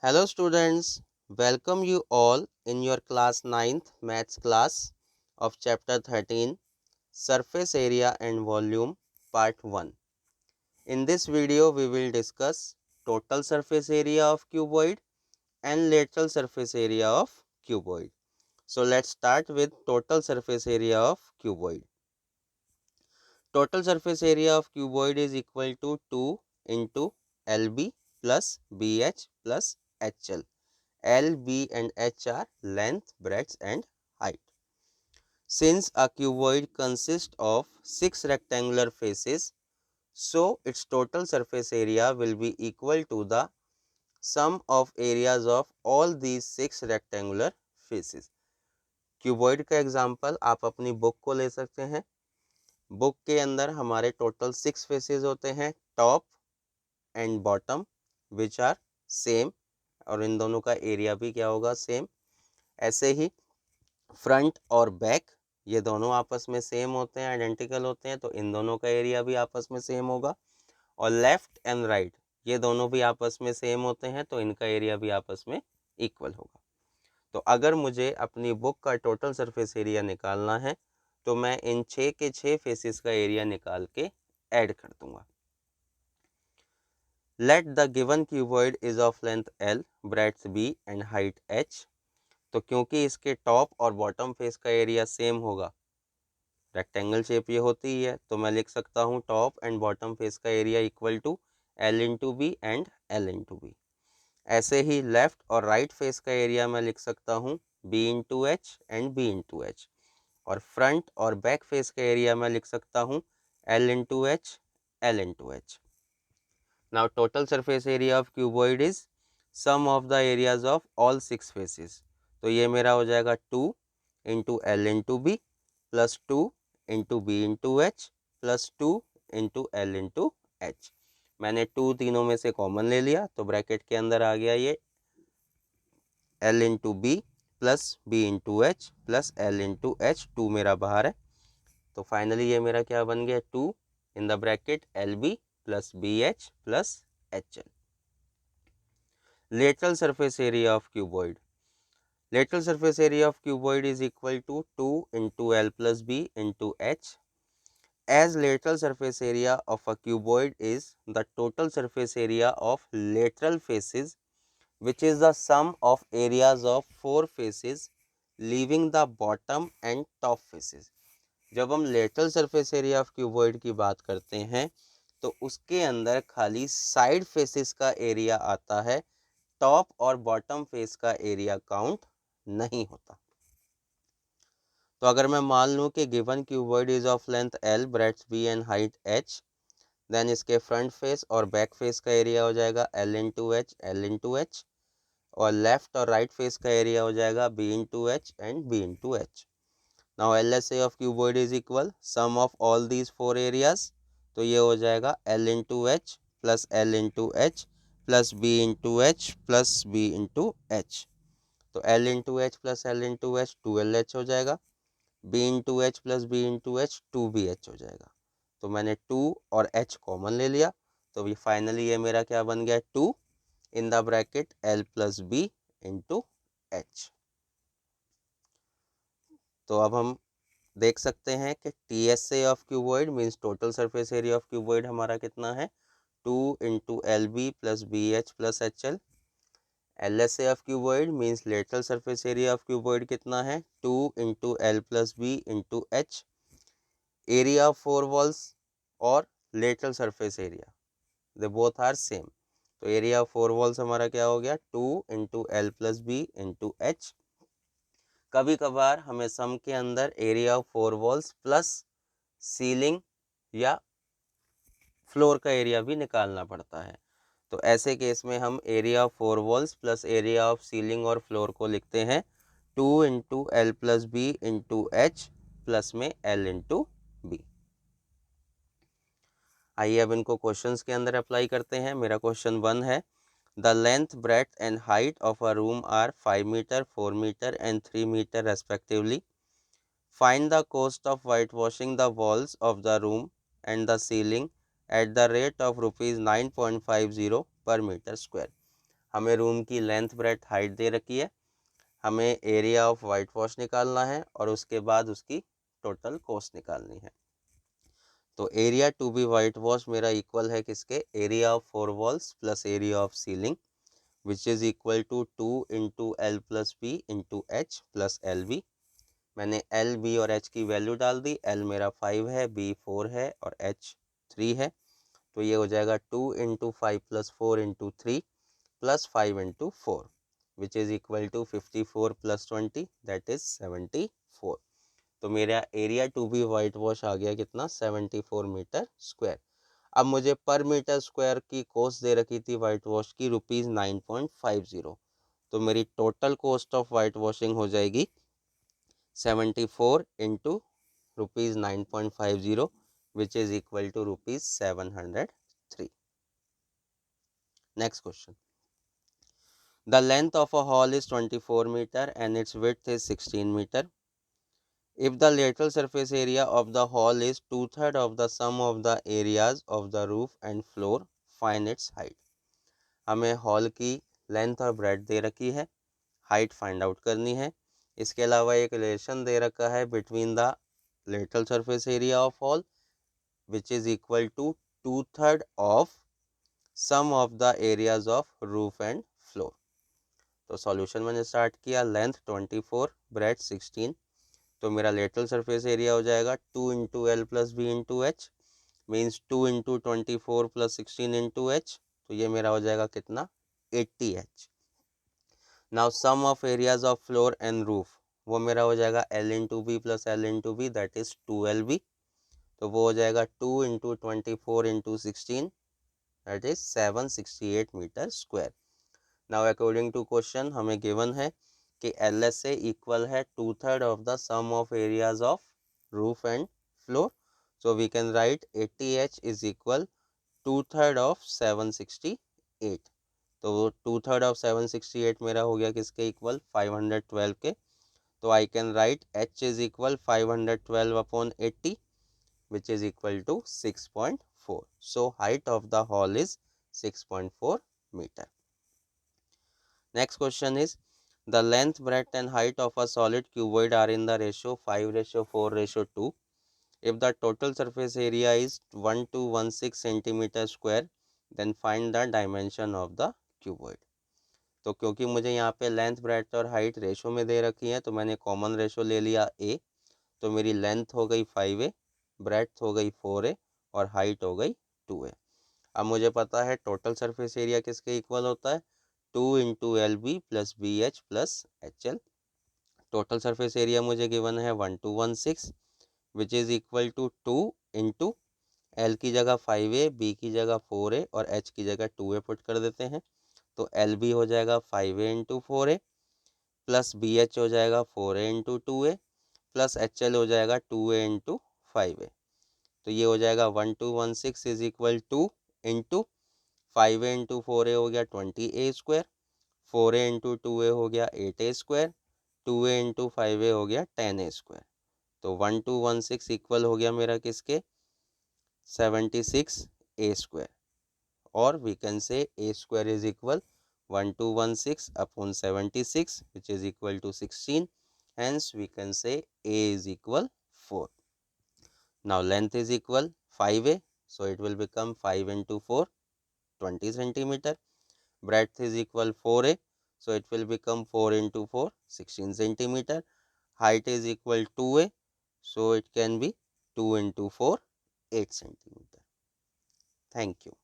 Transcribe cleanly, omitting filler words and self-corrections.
Hello students, welcome you all in your class 9th maths class of chapter 13 surface area and volume part 1. In this video we will discuss total surface area of cuboid and lateral surface area of cuboid. So let's start with total surface area of cuboid. Total surface area of cuboid is equal to 2 into LB plus BH plus HL. L, B and H are length, breadth and height. Since a cuboid consists of 6 rectangular faces, so its total surface area will be equal to the sum of areas of all these 6 rectangular faces. Cuboid का example आप अपनी book को ले सकते हैं। Book के अंदर हमारे टोटल 6 फेसेस होते हैं, top and bottom which are same, और इन दोनों का एरिया भी क्या होगा, सेम। ऐसे ही फ्रंट और बैक ये दोनों आपस में सेम होते हैं, आइडेंटिकल होते हैं, तो इन दोनों का एरिया भी आपस में सेम होगा। और लेफ्ट एंड राइट ये दोनों भी आपस में सेम होते हैं, तो इनका एरिया भी आपस में इक्वल होगा। तो अगर मुझे अपनी बुक का टोटल सरफेस एरिया निकालना है तो मैं इन 6 के 6 फेसेस का एरिया निकाल के ऐड कर दूंगा। Let the given cuboid is of length L, breadth B and height H। तो क्योंकि इसके टॉप और बॉटम फेस का एरिया सेम होगा, रेक्टेंगल शेप ये होती ही है, तो मैं लिख सकता हूँ टॉप एंड बॉटम फेस का area equal to L into B and L into B. ऐसे ही लेफ्ट और राइट फेस का एरिया मैं लिख सकता हूँ B into H and B into H, और फ्रंट और बैक फेस का एरिया मैं लिख सकता हूँ L into H, L into H. Now total surface area of cuboid is sum of the areas of all 6 faces. तो ये मेरा हो जाएगा 2 into L into B plus 2 into B into H plus 2 into L into H. मैंने 2 तीनों में से common ले लिया, तो ब्रैकेट के अंदर आ गया ये L into B plus B into H plus L into H. 2 मेरा बाहर है, तो फाइनली ये मेरा क्या बन गया, 2 in the bracket L B plus B H plus H L. lateral surface area of cuboid. Lateral surface area of cuboid is equal to 2 into L plus B into H. As lateral surface area of a cuboid is the total surface area of lateral faces, which is the sum of areas of 4 faces leaving the bottom and top faces. जब हम lateral surface area of cuboid की बात करते हैं तो उसके अंदर खाली साइड फेसेस का एरिया आता है, टॉप और बॉटम फेस का एरिया काउंट नहीं होता। तो अगर मैं मान लूँ कि given cuboid is of length L, breadth B and height H, then इसके फ्रंट फेस और बैक फेस का एरिया हो जाएगा L into H, L into H, और लेफ्ट और राइट फेस का एरिया हो जाएगा B into H and B into H. Now LSA of cuboid is equal sum of all these 4 areas, तो ये हो जाएगा L into H plus L into H plus B into H plus B into H. तो L into H plus L into H 2LH हो जाएगा, B into H plus B into H 2BH हो जाएगा। तो मैंने 2 और H common ले लिया, तो ये फाइनली ये मेरा क्या बन गया, 2 in the bracket L plus B into H. तो अब हम देख सकते हैं कि TSA of cuboid means total surface area of cuboid हमारा कितना है, 2 into L B plus B H plus H l. LSA of cuboid means lateral surface area of cuboid कितना है, 2 into L plus B into h. Area of 4 walls और lateral surface area they both are same, तो area of 4 walls हमारा क्या हो गया, 2 into L plus B into H. कभी कभार हमें सम के अंदर area of 4 walls plus ceiling या फ्लोर का एरिया भी निकालना पड़ता है, तो ऐसे केस में हम area of 4 walls plus area of ceiling और फ्लोर को लिखते हैं 2 into L plus B into H plus में एल इंटू बी। आइए अब इनको क्वेश्चंस के अंदर अप्लाई करते हैं। मेरा क्वेश्चन 1 है, the length, breadth and height of a room are 5 metre, 4 metre and 3 metre respectively. Find the cost of whitewashing the walls of the room and the ceiling at the rate of rupees 9.50 per meter square. हमें room की length breadth height दे रखी है, हमें area of white wash निकालना है और उसके बाद उसकी टोटल कॉस्ट निकालनी है। तो area to be white wash मेरा इक्वल है किसके, area of 4 walls plus area of ceiling which is equal to 2 into L plus B into H plus L B. मैंने एल बी और एच की value डाल दी, एल मेरा 5 है, बी 4 है और एच 3 है। तो ये हो जाएगा 2 into 5 plus 4 into 3 plus 5 into 4 which is equal to 54 plus 20 that is 74। तो मेरा area to be white wash आ गया कितना, 74 मीटर स्क्वायर। अब मुझे पर मीटर स्क्वायर की कॉस्ट दे रखी थी वाइट वॉश की ₹9.50। तो मेरी total cost of white washing हो जाएगी 74 into ₹9.50 which is equal to ₹703. Next question. The length of a hall is 24 meter and its width is 16 meter. If the lateral surface area of the hall is 2/3 of the sum of the areas of the roof and floor, find its height. हमें hall की length और breadth दे रखी है, height find out करनी है। इसके अलावा एक रिलेशन दे रखा है between the lateral surface area of hall which is equal to 2/3 of sum of the areas of roof and floor. तो सॉल्यूशन मैंने स्टार्ट किया, लेंथ 24, ब्रेड्थ 16, तो मेरा लेटरल सरफेस एरिया हो जाएगा 2 into L plus B into H means 2 into 24 plus 16 into H, तो ये मेरा हो जाएगा कितना, 80 H. Now sum of areas of floor and roof, वो मेरा हो जाएगा L into B plus L into B that is 2LB। तो वो हो जाएगा 2 into 24 into 16 that is 768 metre square. Now according to question हमें गिवन है कि एल एस ए इक्वल है 2/3 of the sum of areas of roof and floor. So we can write 80H is equal 2/3 of 768। तो 2/3 of 768 मेरा हो गया किसके equal, 512 के। तो I can write H is equal 512 upon 80 which is equal to 6.4. So height of the hall is 6.4 meter. Next question is the length, breadth and height of a solid cuboid are in the ratio 5:4:2. If the total surface area is 1216 centimeter square, then find the dimension of the cuboid. तो क्योंकि मुझे यहाँ पे length breadth और height ratio में दे रखी है तो मैंने कॉमन रेशो ले लिया a। तो मेरी लेंथ हो गई 5a, ब्रेड्थ हो गई 4a और हाइट हो गई 2a। अब मुझे पता है टोटल सरफेस एरिया किसके इक्वल होता है, 2 into L B plus B H plus H L. Total surface area मुझे गिवन है 1216 which is equal to 2 into L की जगह 5a, बी की जगह 4a और एच की जगह 2a पुट कर देते हैं। तो एल बी हो जाएगा 5a into 4a plus B H हो जाएगा 4a into 2a plus H L हो जाएगा 2a इंटू 5a। तो ये हो जाएगा 1216 is equal two into 5a into 4a हो गया 20a square, 4a into 2a हो गया 8a square, 2a into 5a हो गया 10a स्क्वायर। तो 1216 इक्वल हो गया मेरा किसके, 76a स्क्वायर। और we can say a square is equal 1216 upon 76 which is equal to 16. Hence we can say a is equal 4. Now length is equal 5a, so it will become 5 into 4, 20 centimeter. Breadth is equal 4a, so it will become 4 into 4, 16 centimeter. Height is equal 2a, so it can be 2 into 4, 8 centimeter. Thank you.